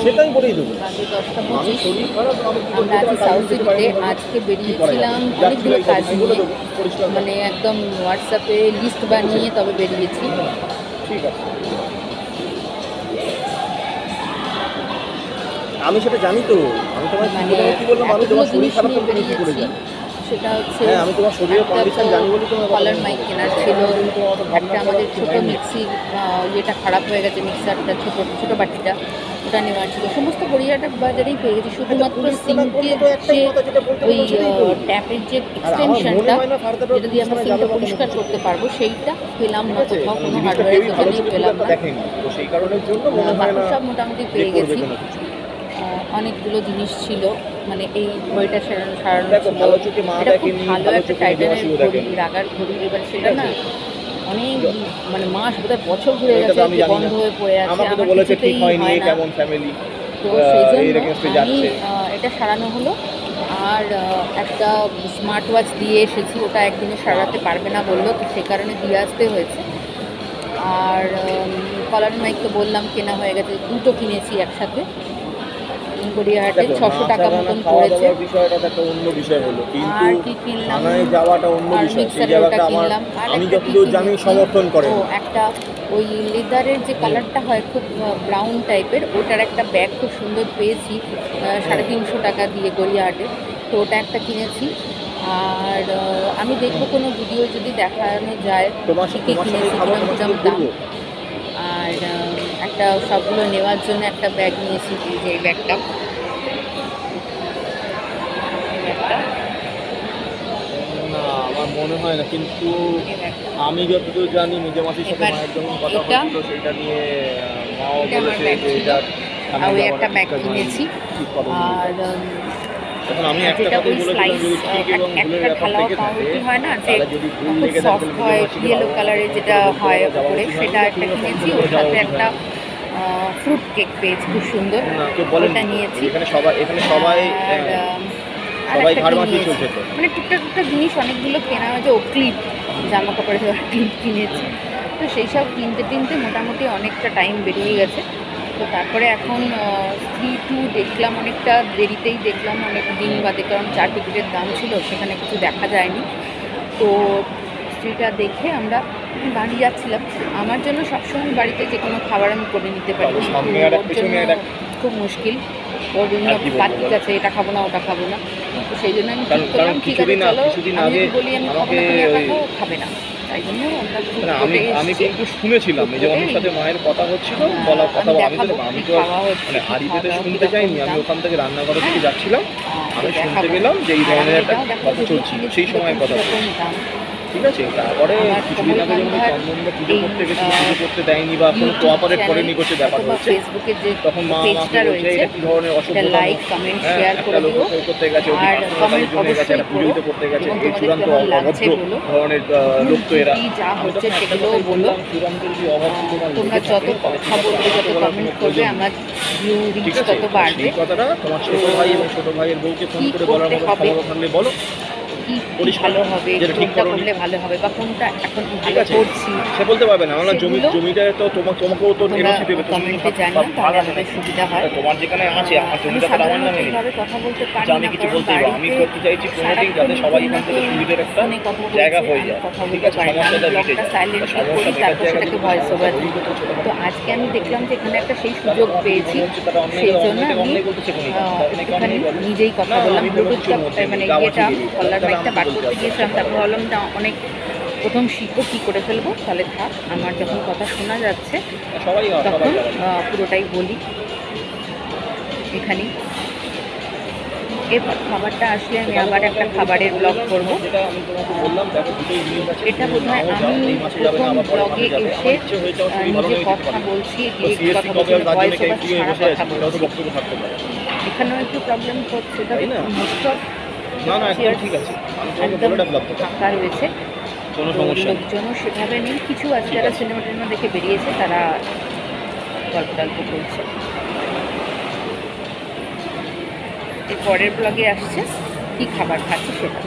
সেটাই বলেই দেবো। বাজে 10টা আমি 25। শরীর খারাপ, আমি কি আমরা করতে আছি পারি, সাউথ যেতে পারি সিটিতে। না, আজকে কি করা যাবে? বেরিয়েছিলাম যাচ্ছিল অনেকগুলো এই কাজ আমি বলে নিয়ে, দেবো পরিষ্কার করে। মানে একদম হোয়াটসঅ্যাপে লিস্ট বানিয়ে তবে বেরিয়েছি। ঠিক আছে, আমি সেটা জানি তো। আমি তোমায় কি মানে বললাম, কি বললাম, আমি এতগুলো তোমার শরীর জিনিস খারাপ নিয়ে তো তুমি কি করে বেরিয়েছি। জানো? সেটা হচ্ছে হ্যাঁ, আমি তোমার শরীরের একটা কন্ডিশন তো জানি বলেই তোমার কথা কলার আমি মাইক বলেছি। কেনার সেই ছিল, কারণের জন্য তোমার অত ভাবনা একটা করার আমাদের কিছু ছোটো হয়নি। মিক্সির ইয়েটা খারাপ হয়ে গেছে, মিক্সারটা ছোটো বাটিটা, ওটা নেওয়ার ছিল। সমস্ত গড়িয়াহাট বাজারেই পেয়ে গেছি, আচ্ছা, শুধুমাত্র পুলিশ থানায় করলে সিঙ্কের তো একটাই যে কথা, যেটা বলতে ওই বললাম সেটাই করবে। ট্যাপের যে আর আমার মনে এক্সটেনশনটা, হয় না ফার্দার যেটা দিয়ে পুলিশ আমরা থানায় যাবে সিঙ্কটা বা কোনো পরিষ্কার কিছু। করতে পারবো, সেইটা পেলাম ঠিক না আছে, কোথাও, কারণ কোনো জিনিসটা হার্ডওয়্যারের কেউই ভালো দোকানেই চোখে খুব পেলাম একটা না। দেখেনি, তো সেই কারণের জন্য মনে হয় বাকি না সব মোটামুটি যে পেয়ে করবে গেছি। কোনো কিছু। অনেকগুলো জিনিস ছিল, মানে এই ঘড়িটা সারানো দেখো, ছিল। ভালো চোখে মা এটা খুব দেখেনি, ভালো ভালো একটা চোখে টাইটানের মেজমাসিও ঘড়ি, দেখেনি। রাগার ঘড়ি। এবার ঠিক সেটা না আছে, অনেক মানে মাস, বোধহয় বছর ঘুরে এটা গেছে তো আমি যে জানি না। বন্ধ হয়ে পড়ে আছে, আমাকে তো আমার বলেছে ঠিক কিছুতেই হয়নি, হয় এ না। কেমন ফ্যামিলি তো সেই এই জন্য রেখেন্সে আমি যাচ্ছে। এটা সারানো হলো। আর একটা স্মার্ট ওয়াচ দিয়ে এসেছি, ওটা একদিনে সারাতে পারবে না বললো, তো সে কারণে দিয়ে আসতে হয়েছে। আর কলার মাইক তো বললাম কেনা হয়ে গেছে, দুটো কিনেছি একসাথে গড়িয়াহাটে, দেখো, 600 টাকা নাচা গানা মতন খাওয়া পড়েছে। দাওয়ার বিষয়টা তো একটা অন্য বিষয় হলো, কিন্তু আর কি কিনলাম, থানায় যাওয়াটা অন্য আর বিষয়। সেই মিক্সারের ওটা জায়গাটা আমার, কিনলাম। আর আমি একটা কি যতদূর জানি কিনেছি, সমর্থন ও করেনি। একটা ওই লেদারের যে হুম, কালারটা হয় খুব ব্রাউন টাইপের, ওটার একটা ব্যাগ খুব সুন্দর পেয়েছি হুম। 350 টাকা দিয়ে গড়িয়াহাটে, তো ওটা একটা কিনেছি। আর আমি দেখবো কোনো ভিডিও যদি দেখানো যায় তোমার কী কী তোমার সাথেই কিনেছি, খাবো, কিরম তোমার কিরম সাথে দাম। ঘুরবো। আর একটা সবগুলো নেওয়ার জন্য একটা ব্যাগ নিয়েছি, এই যে এই ব্যাগটা, না, আমার মনে হয় না, কিন্তু এই ব্যাগটা। আমি যতদূর জানি নিজে মাসির সাথে এবার মায়ের যখন কথা এটা হচ্ছিল সেইটা নিয়ে মাও এটা আমার বলেছে ব্যাগ যে ছিল। এটা আর থানায় ওই যাওয়াটা একটা ব্যাগ ঠিকঠাক হয়নি, কিনেছি। ঠিক করেনি। আর তখন আমি একটা যেটা কথাই ওই বলেছিলাম, স্লাইস যদি ঠিক এবং ভুলের একটা ব্যাপার ঢালাও থেকে থাকে, পাউরুটি হয় না, যে তাহলে যদি ভুল খুব লেগে থাকে সফট তাহলে নিজে হয়, মাসিকে ইয়েলো বাবা মাকে কালারের ফোন যেটা করে বলতে হয় পারো যাওয়া ওপরে, উচিত হয়নি, সেটা বা একটা তুমিও ফোন কিনেছি। করে ওর বলো যাওয়া সাথে উচিত একটা হয়নি। ফ্রুট কেক পেয়েছি, খুব সুন্দর, না, কেউ বলেনি ওটা তো। নিয়েছি। এখানে সবাই, এখানে সবাই আর আর সবাই একটা ঘাড় কি মাসিয়ে নিয়েছি, চলছে তো। মানে টুকটাক টুকটাক জিনিস অনেকগুলো কেনা হয়েছে। ও ক্লিপ, জামা কাপড়ে দেওয়ার ক্লিপ কিনেছি। তো সেই সব কিনতে কিনতে মোটামুটি অনেকটা টাইম বেরিয়ে গেছে। তো তারপরে এখন স্ত্রী টু দেখলাম, অনেকটা দেরিতেই দেখলাম, অনেক দিন বাদে, কারণ 4 টিকিটের দাম ছিল, সেখানে কিছু দেখা যায়নি। তো স্ত্রীটা দেখে আমরা বাড়ি যাচ্ছিলাম। আমার জন্য সবসময় বাড়িতে যে কোনো খাবার আমি করে নিতে পারি, তবে কিন্তু সামনে আর এক ওর পেছনে জন্য আর এক, খুব মুশকিল। ওর বিভিন্ন আর কি বলবো পার্টিক বলো। আছে, এটা খাবো না ওটা খাবো না। তো সেই জন্য আমি ঠিক কারণ কারণ করলাম, ঠিক আছে কিছুদিন চলো, কিছুদিন আমি আগে যদি বলি আমি খাবো আমাকে না, তুমি একা ওই, খাও, খাবে না। তাই জন্য আমরা ফুড না, আমি কোর্টে আমি এসেছি। কিন্তু শুনেছিলাম ফুড এই যে কোর্টে অন্যের সাথে মায়ের কথা হচ্ছিল, বলা কথা আমি আমি তো দেখাবো দেখো, আমি কী তো আর খাওয়া হচ্ছে, মানে কী আড়ি খাওয়া পেতে দাওয়া শুনতে কীরকম চাইনি, আমি দাম। ওখান থেকে রান্নাঘরের হ্যাঁ, দিকে যাচ্ছিলাম, আমি শুনতে দেখাবো। পেলাম যে এই আর আমি ধরনের একটা এটাও দেখাবো কথা যেগুলো চলছিল, কিনেছি সেই সময়ের কথা কীরকম বলছি। দাম। ঠিক আছে, তারপরে আমার কিছুদিন কোমল আগে যখন ওই বান্ধার চন্দনদা পুজো এই করতে গেছিল, পুজো করতে দেয়নি বা কোনো ইউটিউব কোঅপারেট চ্যানেল করেনি, করছে ব্যাপার অথবা হয়েছে, ফেসবুকের যে তখন মা আমাকে পেজটা বলছে রয়েছে, এটা কি ধরনের এটা অসভ্যতম। লাইক কমেন্ট হ্যাঁ, শেয়ার একটা করে লোক দিও। ওকে করতে গেছে, ওটি আর পার্সোনাল কমেন্ট জমে গেছে, অবশ্যই একটা করো, পুজোতে করতে গেছে, এবং এই তোমাদের চূড়ান্ত কেমন লাগছে অভদ্র বলো, ধরনের ভুল লোক তো এরা। ত্রুটি যা আমি হচ্ছে তখন একটা সেগুলোও কথাই বলো। বললাম, চূড়ান্ত যদি অভদ্র তোমার তোমরা লেগে যত থাকে তাহলে কথা ঠিক আছে, বলবে, আমাকে যত বলার কোনো কমেন্ট করবে, প্রয়োজন নেই। আমার ভিউ ঠিক রিচ আছে, তত বাড়বে। সেই কথাটা তোমার তো ছোট ভাই এবং ছোট ভাইয়ের বউকে ফোন কী করে বলার করতে মতো হবে, ক্ষমতা থাকলে বলো, কি পরিষ্কার, ভালো হবে, যেটা ঠিক কোনটা করোনি। করলে ভালো হবে, বা কোনটা এখন ঠিক ভালো আছে, করছি, সে বলতে পারবে না, আমরা সেগুলো জমিটা তো তোমাকেও তো তোমরা এনওসি দেবে, তো তুমি কমেন্টে ভাগ জানিও, ভাগ তাহলে আছে আমাদের নাকি? সুবিধা হয়। তোমার যেখানে আছে, আমার আমি জমিটা তো আর আমার সাধারণত নামে নেই, এইভাবে কথা বলতে যে পারি আমি না, কিছু কারণ বলতেই পারবো। আমি বাড়িতে করতে চাইছি কোনোদিন যাতে সারাক্ষণ সবাই কে না এখান কে থেকে সুবিধের একটা ফোনে কথা জায়গা বলছে, হয়ে আমি যায়। কথা ঠিক বলতে আছে, পারি না। আমি সমস্যাটা মিটে ব্লগটা যায়, তা সাইলেন্টলি সমস্যা করি, মেটার তারপর জায়গা সেটাকে থেকে তো ভয়েস সমস্যা ওভার দিই। তৈরি করতে ছোটো। তো আজকে আমি দেখলাম যে এখানে একটা সেই তারপর সুযোগ তোমার কিছু পেয়েছি, মনে হচ্ছে তারা সেই জন্য অন্যায়কে আমি অন্যায় বলতে শেখোনি, তারা অন্যায়কে একটুখানি অন্যায় বলে। নিজেই কথা না, বললাম। আমি কোনো ব্লুটুথটা কিছুর মধ্যে নেই, মানে যা ইয়েটা, ঠিক বেরিয়ে কলার তাহলে মাইকটা আমাকে বার বলতে করতে হবে না, গিয়েছিলাম, সে তারপর কথা। ভাবলাম এটা অনেক প্রথম শিখবো, কী করে ফেলবো, তাহলে থাক, আমার যখন কথা শোনা যাচ্ছে সবাই সবাই তখন যাবে। পুরোটাই বলি এখানেই। এরপর খাবারটা আসলে আমি আবার একটা খাবারের ব্লগ করবো। যেটা আমি তোমাকে বললাম, দেখো দুটোই জিনিস আছে, এটা তুমি বোধহয় নাও যাও, আমি এই মাসে যাবে না, প্রথম আবার পরের ব্লগে মাসে যাবে। এসে আমার ইচ্ছে হয়েছে আমার শরীর ভালো নিজে নেই, যেতে কথা পারি না। বলছি, তো ডিরেক্ট সিএসসি কথা কবে বলছি, হবে তার জন্য ভয়েস ওভার একটু হয়ে ছাড়া বসে কথা আছি, সেটাও তো বলছি। বক্তব্য থাকতে পারে, এখানেও একটু প্রবলেম হচ্ছে, তবে তাই না? মোস্ট অফ না না, একদম ঠিক আছে, আমি তোমাকে একদম বলে ডাকলাম তো, ফাঁকা রয়েছে। কোনো তো সমস্যা নেই। লোকজনও সেভাবে নেই, কিছু আছে ঠিক যারা আছে, সিনেমা টিনেমা দেখে বেরিয়েছে, তারা গল্প টল্প করছে। এর পরের ব্লগে আসছে কী খাবার খাচ্ছি সেটা।